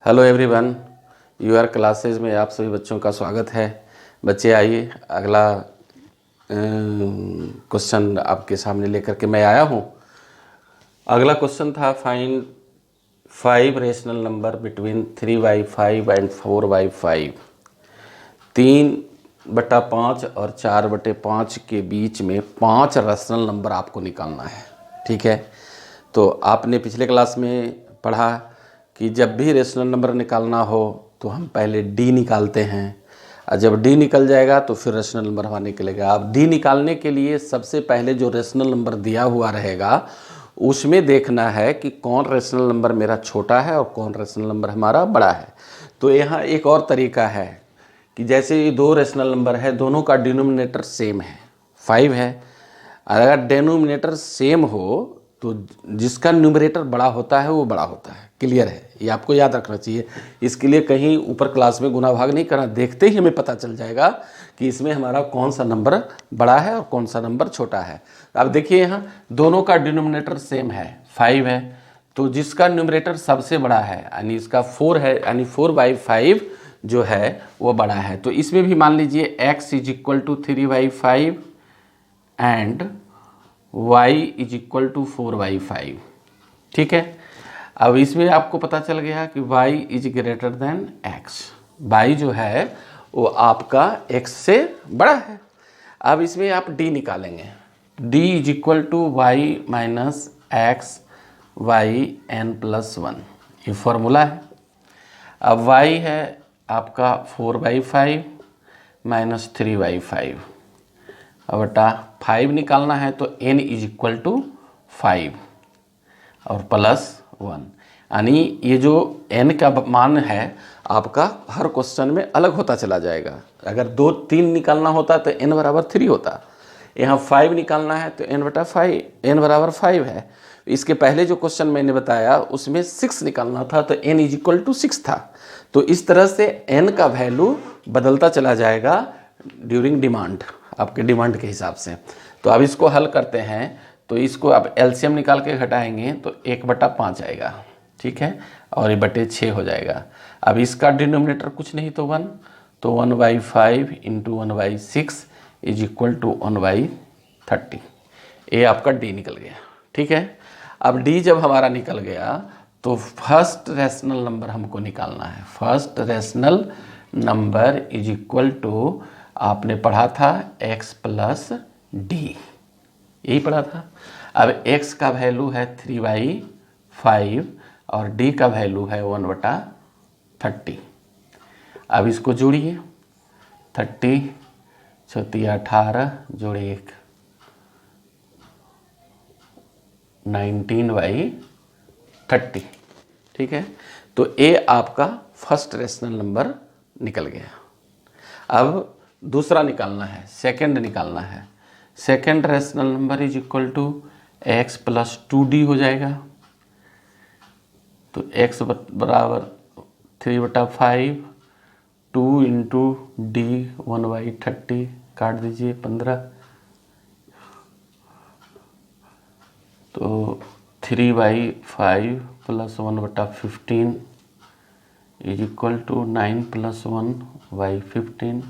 Hello everyone, यूआर classes में आप सभी बच्चों का स्वागत है। बच्चे आइए, अगला क्वेश्चन आपके सामने लेकर के मैं आया हूँ। अगला क्वेश्चन था find 5 rational number between 3/5 and 4/5। 3/5 और 4/5 के बीच में 5 रेशनल नंबर आपको निकालना है। ठीक है, तो आपने पिछले क्लास में पढ़ा कि जब भी रेशनल नंबर निकालना हो तो हम पहले डी निकालते हैं, और जब डी निकल जाएगा तो फिर रेशनल नंबर हमारा निकलेगा। अब डी निकालने के लिए सबसे पहले जो रेशनल नंबर दिया हुआ रहेगा उसमें देखना है कि कौन रेशनल नंबर मेरा छोटा है और कौन रेशनल नंबर हमारा बड़ा है। तो यहाँ एक और तरीका है कि जैसे ये दो रेशनल नंबर है, दोनों का डिनोमिनेटर सेम है, 5 है। अगर डिनोमिनेटर सेम हो तो जिसका न्यूमरेटर बड़ा होता है वो बड़ा होता है। क्लियर है, ये आपको याद रखना चाहिए। इसके लिए कहीं ऊपर क्लास में गुना भाग नहीं करना, देखते ही हमें पता चल जाएगा कि इसमें हमारा कौन सा नंबर बड़ा है और कौन सा नंबर छोटा है। अब देखिए, यहाँ दोनों का डिनोमिनेटर सेम है, 5 है, तो जिसका न्यूमरेटर सबसे बड़ा है यानी इसका 4 है, यानी 4/5 जो है वो बड़ा है। तो इसमें भी मान लीजिए x = 3/5 एंड y = 4/5। ठीक है, अब इसमें आपको पता चल गया कि y > x। y जो है वो आपका x से बड़ा है। अब इसमें आप d निकालेंगे, d = y - x yn+1, ये फॉर्मूला है। अब y है आपका 4/5 - 3/5 और बटा 5 निकालना है तो n = 5 और +1, यानी ये जो n का मान है आपका हर क्वेश्चन में अलग होता चला जाएगा। अगर 2, 3 निकालना होता तो n = 3 होता। यहाँ 5 निकालना है तो n/5, n = 5 है। इसके पहले जो क्वेश्चन मैंने बताया उसमें 6 निकालना था तो n = 6 था। तो इस तरह से n का वैल्यू बदलता चला जाएगा ड्यूरिंग डिमांड, आपके डिमांड के हिसाब से। तो अब इसको हल करते हैं, तो इसको अब एलसीएम निकाल के घटाएंगे तो 1/5 आएगा। ठीक है, और ये बटे 6 हो जाएगा। अब इसका डिनोमिनेटर कुछ नहीं तो 1, तो 1/5 × 1/6 = 1/30। ये आपका डी निकल गया। ठीक है, अब डी जब हमारा निकल गया तो फर्स्ट रेशनल नंबर हमको निकालना है। फर्स्ट रेशनल नंबर = आपने पढ़ा था x + d, यही पढ़ा था। अब x का वैल्यू है 3/5 और d का वैल्यू है 1/30। अब इसको जोड़िए, 30 × 6 = 18 जोड़े 1 19/30। ठीक है, तो ये आपका फर्स्ट रेशनल नंबर निकल गया। अब दूसरा निकालना है, सेकंड निकालना है। Second rational number = x + 2d हो जाएगा। तो x = 3/5, 2 × d 1/30, काट दीजिए 15, तो 3/5 + 1/15 = 9 + 1/15,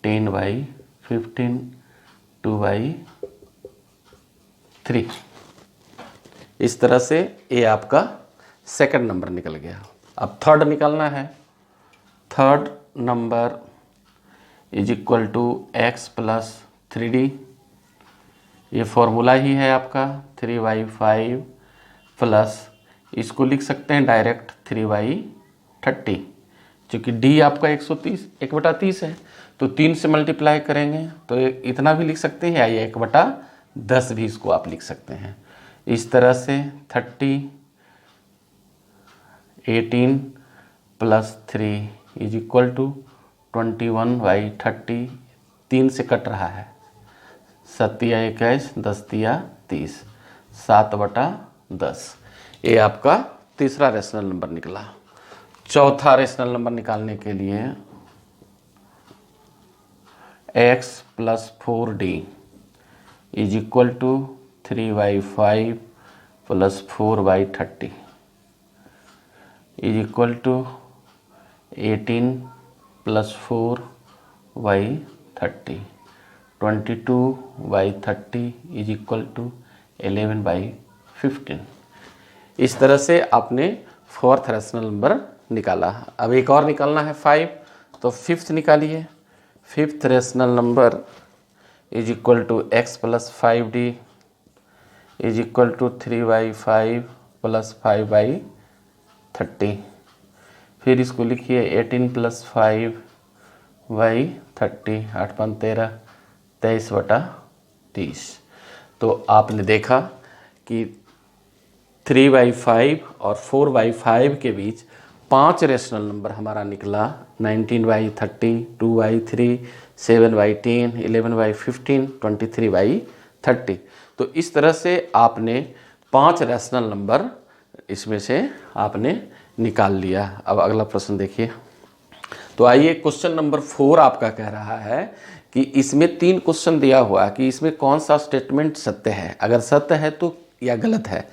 10/15, 2/3। इस तरह से ये आपका सेकंड नंबर निकल गया। अब थर्ड निकालना है। थर्ड नंबर = x + 3d, ये फॉर्मूला ही है आपका 3/5 प्लस, इसको लिख सकते हैं डायरेक्ट 3/30, क्योंकि d आपका 1/30 है, तो 3 से मल्टीप्लाई करेंगे तो इतना भी लिख सकते हैं, या 1/10 भी इसको आप लिख सकते हैं। इस तरह से 30, 18 + 3 = 21/30, 3 से कट रहा है, 7 × 21, 10 × 30, 7/10। ये आपका तीसरा रेशनल नंबर निकला। चौथा रेशनल नंबर निकालने के लिए x + 4d = 3/5 + 4/30। Is equal to 18 + 4/30, 22/30 is equal to 11/15। इस तरह से आपने फोर्थ रैशनल नंबर निकाला। अब एक और निकालना है 5, तो फिफ्थ निकालिए। Fifth rational number is equal to x + 5d is equal to 3/5 + 5/30। फिर इसको लिखिए 18 + 5/30, 8 × 5 = 13, 23/30। तो आपने देखा कि 3/5 और 4/5 के बीच 5 रेशनल नंबर हमारा निकला। 19/30, 2/3, 7/10, 11/15, 23/30। तो इस तरह से आपने 5 रैशनल नंबर इसमें से आपने निकाल लिया। अब अगला प्रश्न देखिए। तो आइए, क्वेश्चन नंबर 4 आपका कह रहा है कि इसमें 3 क्वेश्चन दिया हुआ कि इसमें कौन सा स्टेटमेंट सत्य है, अगर सत्य है तो या गलत है।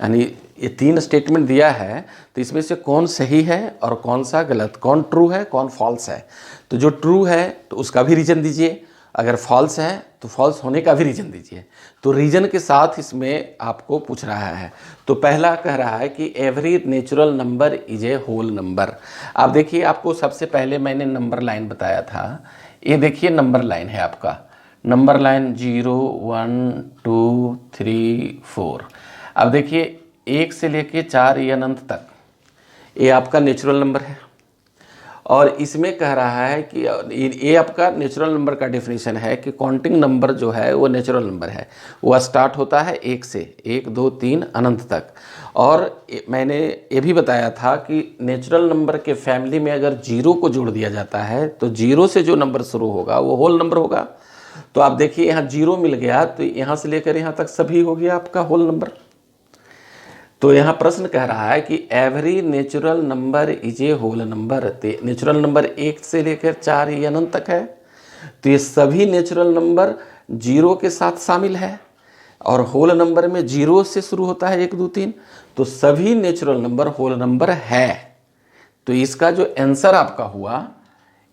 यानी ये 3 स्टेटमेंट दिया है, तो इसमें से कौन सही है और कौन सा गलत, कौन ट्रू है कौन फॉल्स है। तो जो ट्रू है तो उसका भी रीज़न दीजिए, अगर फॉल्स है तो फॉल्स होने का भी रीज़न दीजिए। तो रीज़न के साथ इसमें आपको पूछ रहा है। तो पहला कह रहा है कि every natural number is a whole number. आप देखिए, आपको सबसे पहले मैंने नंबर लाइन बताया था। ये देखिए नंबर लाइन है आपका, नंबर लाइन 0, 1, 2, 3, 4। अब देखिए 1 से लेके 4 या अनंत तक ये आपका नेचुरल नंबर है। और इसमें कह रहा है कि ये आपका नेचुरल नंबर का डेफिनेशन है कि काउंटिंग नंबर जो है वो नेचुरल नंबर है, वो स्टार्ट होता है 1 से, 1, 2, 3 अनंत तक। और मैंने ये भी बताया था कि नेचुरल नंबर के फैमिली में अगर 0 को जोड़ दिया जाता है तो 0 से जो नंबर शुरू होगा वो होल नंबर होगा। तो आप देखिए यहाँ 0 मिल गया, तो यहाँ से लेकर यहाँ तक सभी हो गया आपका होल नंबर। तो यहाँ प्रश्न कह रहा है कि every natural number is a whole number. Natural number 1 से लेकर 4 या अनंत तक है, तो ये सभी नेचुरल नंबर 0 के साथ शामिल है। और होल नंबर में 0 से शुरू होता है 1, 2, 3, तो सभी नेचुरल नंबर होल नंबर है। तो इसका जो आंसर आपका हुआ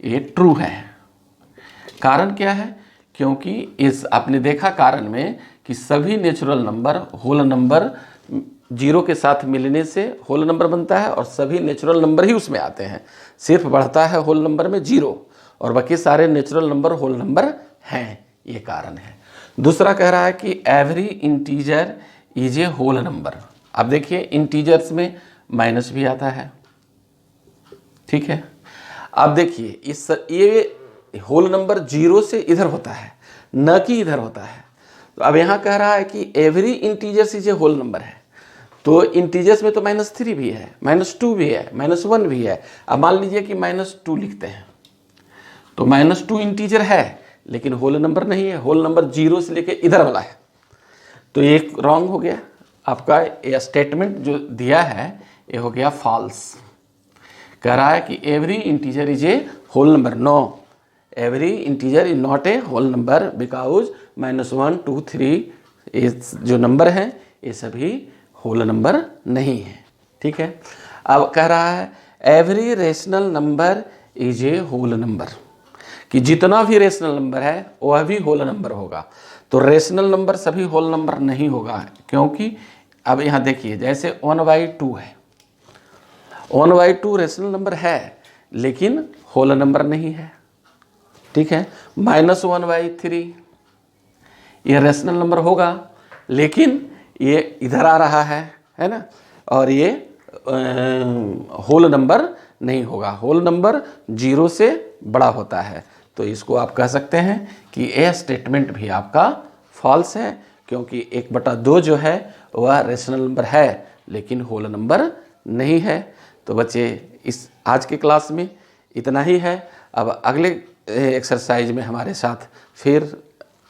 ये ट्रू है। कारण क्या है? क्योंकि इस आपने देखा कारण में कि सभी नेचुरल नंबर होल नंबर 0 के साथ मिलने से होल नंबर बनता है, और सभी नेचुरल नंबर ही उसमें आते हैं। सिर्फ बढ़ता है होल नंबर में 0, और बाकी सारे नेचुरल नंबर होल नंबर हैं, ये कारण है। दूसरा कह रहा है कि every integer is a whole number. अब देखिए इंटीजर्स में माइनस भी आता है, ठीक है। अब देखिए ये होल नंबर 0 से इधर होता है, न कि इधर होता है। तो अब यहाँ कह रहा है कि every integers is a whole number है, तो इंटीजर्स में तो -3 भी है, -2 भी है, -1 भी है। अब मान लीजिए कि -2 लिखते हैं, तो -2 इंटीजर है लेकिन होल नंबर नहीं है, होल नंबर 0 से लेके इधर वाला है। तो ये रॉन्ग हो गया आपका। ये स्टेटमेंट जो दिया है ये हो गया फॉल्स। कह रहा है कि every integer is a whole number. No, every integer is not a whole number because -1, 2, 3 ये जो नंबर हैं ये सभी होल नंबर नहीं है, ठीक है। अब कह रहा है every rational number is a whole number, कि जितना भी रेशनल नंबर है वह भी होल नंबर होगा। तो रेशनल नंबर सभी होल नंबर नहीं होगा, क्योंकि अब यहाँ देखिए जैसे 1/2 है, 1/2 रेशनल नंबर है लेकिन होल नंबर नहीं है, ठीक है। -1/3 ये रेशनल नंबर होगा लेकिन ये इधर आ रहा है ना, और ये होल नंबर नहीं होगा। होल नंबर 0 से बड़ा होता है। तो इसको आप कह सकते हैं कि ये स्टेटमेंट भी आपका फॉल्स है, क्योंकि 1/2 जो है वह रेशनल नंबर है लेकिन होल नंबर नहीं है। तो बच्चे इस आज के क्लास में इतना ही है। अब अगले एक्सरसाइज में हमारे साथ फिर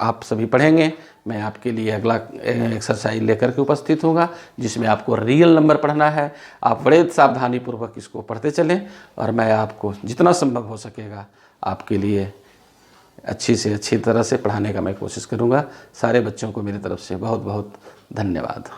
आप सभी पढ़ेंगे। मैं आपके लिए अगला एक्सरसाइज लेकर के उपस्थित होऊंगा, जिसमें आपको रियल नंबर पढ़ना है। आप बड़े सावधानीपूर्वक इसको पढ़ते चलें, और मैं आपको जितना संभव हो सकेगा आपके लिए अच्छी से अच्छी तरह से पढ़ाने का मैं कोशिश करूंगा। सारे बच्चों को मेरी तरफ से बहुत बहुत धन्यवाद।